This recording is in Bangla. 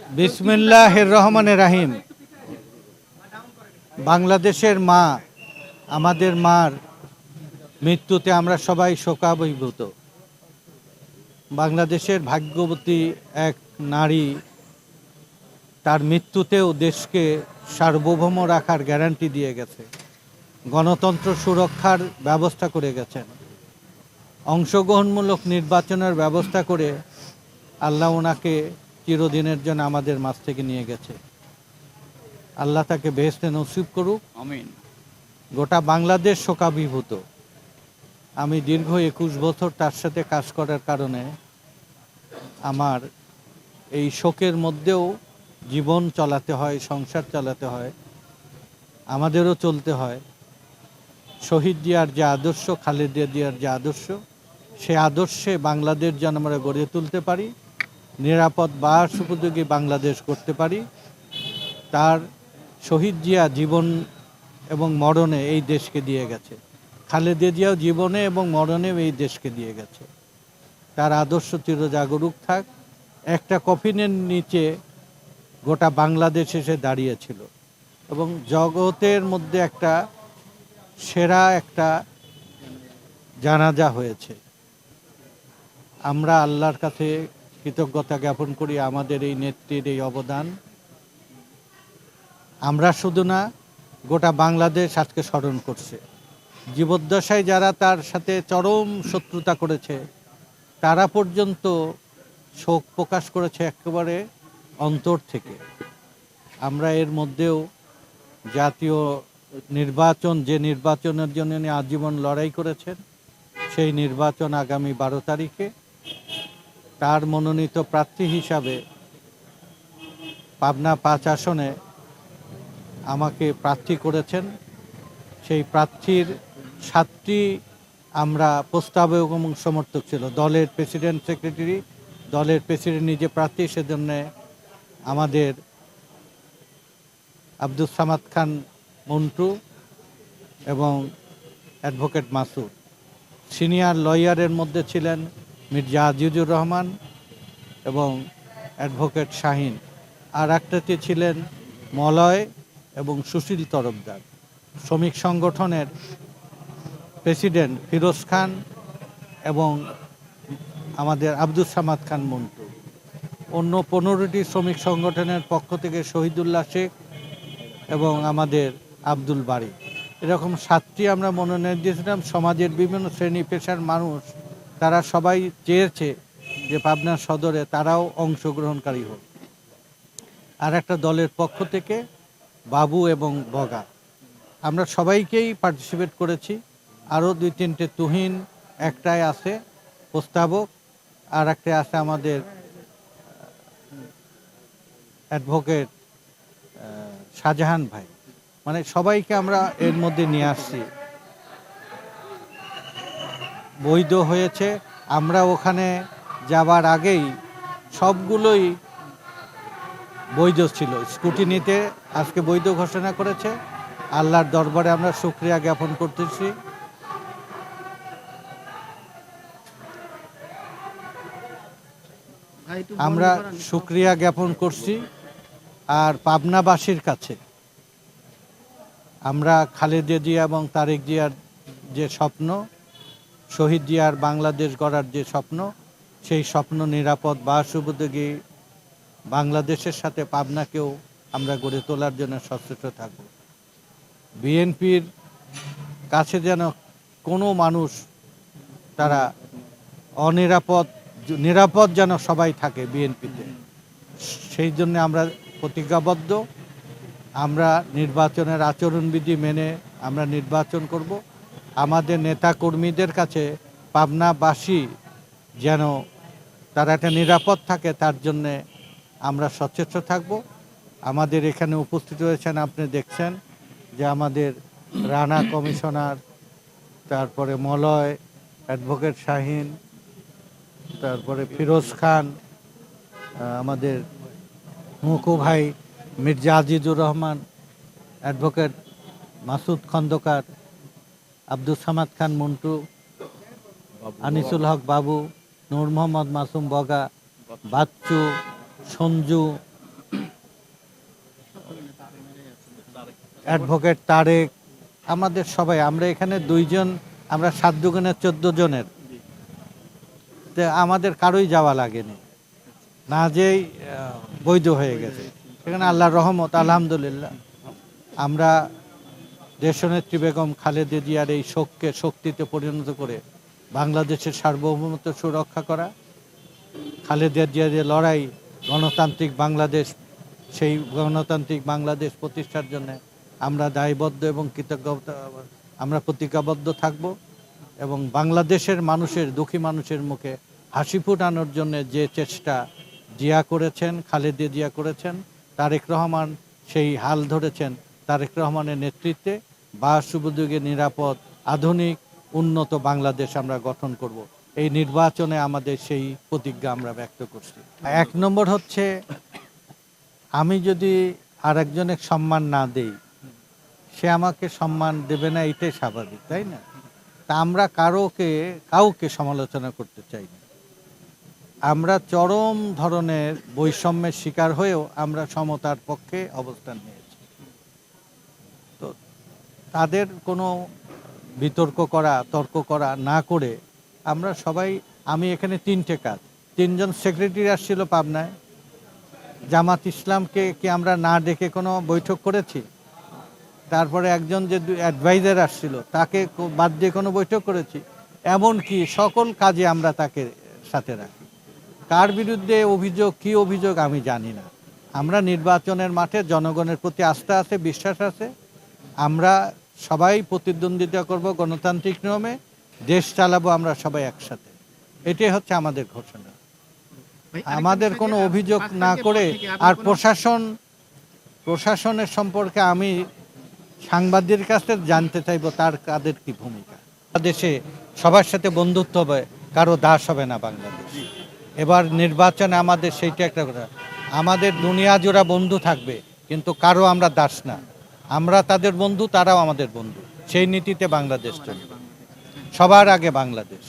বিসমিল্লাহির রহমানির রহিম। বাংলাদেশের মা, আমাদের মার মৃত্যুতে আমরা সবাই শোকাভিভূত। বাংলাদেশের ভাগ্যবতী এক নারী, তার মৃত্যুতেও দেশকে সার্বভৌম রাখার গ্যারান্টি দিয়ে গেছে, গণতন্ত্র সুরক্ষার ব্যবস্থা করে গেছেন, অংশগ্রহণমূলক নির্বাচনের ব্যবস্থা করে আল্লাহ ওনাকে চিরদিনের জন্য আমাদের মাঝ থেকে নিয়ে গেছে। আল্লাহ তাকে বেহেশতে নসিব করুক, আমিন। গোটা বাংলাদেশ শোকাভিভূত। আমি দীর্ঘ 21 বছর তার সাথে কাজ করার কারণে আমার এই শোকের মধ্যেও জীবন চালাতে হয়, সংসার চালাতে হয়, আমাদেরও চলতে হয়। শহীদ জিয়ার যে আদর্শ, খালেদা জিয়ার যে আদর্শ, সে আদর্শে বাংলাদেশ যেন আমরা গড়ে তুলতে পারি, নিরাপদ বাস উপযোগী বাংলাদেশ করতে পারি। তার শহীদ জিয়া জীবন এবং মরণে এই দেশকে দিয়ে গেছে, খালেদা জিয়াও জীবনে এবং মরণেও এই দেশকে দিয়ে গেছে। তার আদর্শ চিরজাগরুক থাক। একটা কফিনের নিচে গোটা বাংলাদেশ এসে দাঁড়িয়েছিল এবং জগতের মধ্যে একটা সেরা একটা জানাজা হয়েছে। আমরা আল্লাহর কাছে কৃতজ্ঞতা জ্ঞাপন করি আমাদের এই নেত্রীর এই অবদান। আমরা শুধু না, গোটা বাংলাদেশ আজকে স্মরণ করছে। জীবদ্দশায় যারা তার সাথে চরম শত্রুতা করেছে তারা পর্যন্ত শোক প্রকাশ করেছে একেবারে অন্তর থেকে। আমরা এর মধ্যেও জাতীয় নির্বাচন, যে নির্বাচনের জন্য উনি আজীবন লড়াই করেছেন, সেই নির্বাচন আগামী 12 তারিখে তার মনোনীত প্রার্থী হিসাবে পাবনা 5 আসনে আমাকে প্রার্থী করেছেন। সেই প্রার্থীর 7টি আমরা প্রস্তাবক এবং সমর্থক ছিল। দলের প্রেসিডেন্ট, সেক্রেটারি, দলের প্রেসিডেন্ট নিজে প্রার্থী, সেজন্য আমাদের আব্দুস সামাদ খান মন্টু এবং অ্যাডভোকেট মাসুদ। সিনিয়র লয়ারের মধ্যে ছিলেন মির্জা আজিজুর রহমান এবং অ্যাডভোকেট শাহিন। আর একটাতে ছিলেন মলয় এবং সুশীল তরফদার। শ্রমিক সংগঠনের প্রেসিডেন্ট ফিরোজ খান এবং আমাদের আব্দুস সামাদ খান মন্টু। অন্য 15টি শ্রমিক সংগঠনের পক্ষ থেকে শহীদুল্লাহ শেখ এবং আমাদের আব্দুল বারী। এরকম 7টি আমরা মনোনয়ন দিয়েছিলাম। সমাজের বিভিন্ন শ্রেণী পেশার মানুষ, তারা সবাই চেয়েছে যে পাবনা সদরে তারাও অংশগ্রহণকারী হোক। আর একটা দলের পক্ষ থেকে বাবু এবং বগা, আমরা সবাইকেই পার্টিসিপেট করেছি। আরও 2-3টে তুহিন, একটাই আছে প্রস্তাবক, আর একটা আছে আমাদের অ্যাডভোকেট শাহজাহান ভাই। মানে সবাইকে আমরা এর মধ্যে নিয়ে আসছি। বৈধ হয়েছে। আমরা ওখানে যাবার আগেই সবগুলোই বৈধ ছিল। স্কুটিনিতে আজকে বৈধ ঘোষণা করেছে। আল্লাহর দরবারে আমরা শুকরিয়া জ্ঞাপন করতেছি। আমরা শুকরিয়া জ্ঞাপন করছি। আর পাবনাবাসীর কাছে আমরা খালেদা জিয়া এবং তারেক জিয়ার যে স্বপ্ন, শহীদ জিয়ার বাংলাদেশ গড়ার যে স্বপ্ন, সেই স্বপ্ন নিরাপদ বাস উপযোগী বাংলাদেশের সাথে পাবনাকেও আমরা গড়ে তোলার জন্য সচেষ্ট থাকব। বিএনপির কাছে যেন কোনো মানুষ তারা নিরাপদ যেন সবাই থাকে বিএনপিতে, সেই জন্য আমরা প্রতিজ্ঞাবদ্ধ। আমরা নির্বাচনের আচরণবিধি মেনে আমরা নির্বাচন করব। আমাদের নেতা কর্মীদের কাছে পাবনাবাসী যেন তারা একটা নিরাপদ থাকে, তার জন্যে আমরা সচেষ্ট থাকব। আমাদের এখানে উপস্থিত হয়েছেন, আপনি দেখছেন যে আমাদের রানা কমিশনার, তারপরে মলয়, অ্যাডভোকেট শাহিন, তারপরে ফিরোজ খান, আমাদের মুকু ভাই, মির্জা আজিজুর রহমান, অ্যাডভোকেট মাসুদ খন্দকার, আব্দুস সামাদ খান মন্টু, আনিসুল হক বাবু, নূর মোহাম্মদ মাসুম বগা, বাচ্চু, সঞ্জু, অ্যাডভোকেট তারেক, আমাদের সবাই, আমরা এখানে 2 জন, আমরা 7 দুগুণে 14 জনের, তো আমাদের কারোই যাওয়া লাগেনি, না যেই বৈধ হয়ে গেছে। সেখানে আল্লাহর রহমত, আলহামদুলিল্লাহ। আমরা দেশনেত্রী বেগম খালেদা জিয়ার এই শোককে শক্তিতে পরিণত করে বাংলাদেশের সার্বভৌমত্ব সুরক্ষা করা, খালেদা জিয়ার যে লড়াই, গণতান্ত্রিক বাংলাদেশ, সেই গণতান্ত্রিক বাংলাদেশ প্রতিষ্ঠার জন্য আমরা দায়বদ্ধ এবং কৃতজ্ঞতা, আমরা প্রতিজ্ঞাবদ্ধ থাকব। এবং বাংলাদেশের মানুষের, দুঃখী মানুষের মুখে হাসি ফোটানোর জন্য যে চেষ্টা জিয়া করেছেন, খালেদা জিয়া করেছেন, তারেক রহমান সেই হাল ধরেছেন। তারেক রহমানের নেতৃত্বে সুযোগে নিরাপদ, আধুনিক, উন্নত বাংলাদেশ আমরা গঠন করব। এই নির্বাচনে আমাদের সেই প্রতিজ্ঞা আমরা ব্যক্ত করছি। 1 নম্বর হচ্ছে, আমি যদি আরেকজনের সম্মান না দেই, সে আমাকে সম্মান দেবে না, এটাই স্বাভাবিক, তাই না? তা আমরা কাউকে সমালোচনা করতে চাই না। আমরা চরম ধরনের বৈষম্যের শিকার হয়েও আমরা সমতার পক্ষে অবস্থান নিয়েছি। তো তাদের কোনো বিতর্ক করা, তর্ক করা না করে আমরা সবাই, আমি এখানে 3টে কাজ, 3জন সেক্রেটারি আসছিল পাবনায়, জামাত ইসলামকে কি আমরা না ডেকে কোনো বৈঠক করেছি? তারপরে একজন যে অ্যাডভাইজার আসছিল, তাকে বাদ দিয়ে কোনো বৈঠক করেছি? এমনকি সকল কাজে আমরা তাকে সাথে রাখি। কার বিরুদ্ধে অভিযোগ, কি অভিযোগ আমি জানি না। আমরা নির্বাচনের মাঠে জনগণের প্রতি আস্থা আছে, বিশ্বাস আছে। আমরা সবাই প্রতিদ্বন্দ্বিতা করব গণতান্ত্রিক নিয়মে, দেশ চালাবো আমরা সবাই একসাথে। এটাই হচ্ছে আমাদের ঘোষণা। আমাদের কোনো অভিযোগ না করে, আর প্রশাসনের সম্পর্কে আমি সাংবাদিকের কাছে জানতে চাইবো কাদের কি ভূমিকা। দেশে সবার সাথে বন্ধুত্ব হবে, কারো দাস হবে না বাংলাদেশ। এবার নির্বাচনে আমাদের সেইটা একটা কথা, আমাদের দুনিয়া জোড়া বন্ধু থাকবে, কিন্তু কারো আমরা দাস না। আমরা তাদের বন্ধু, তারাও আমাদের বন্ধু। সেই নীতিতে বাংলাদেশ চলবে, সবার আগে বাংলাদেশ।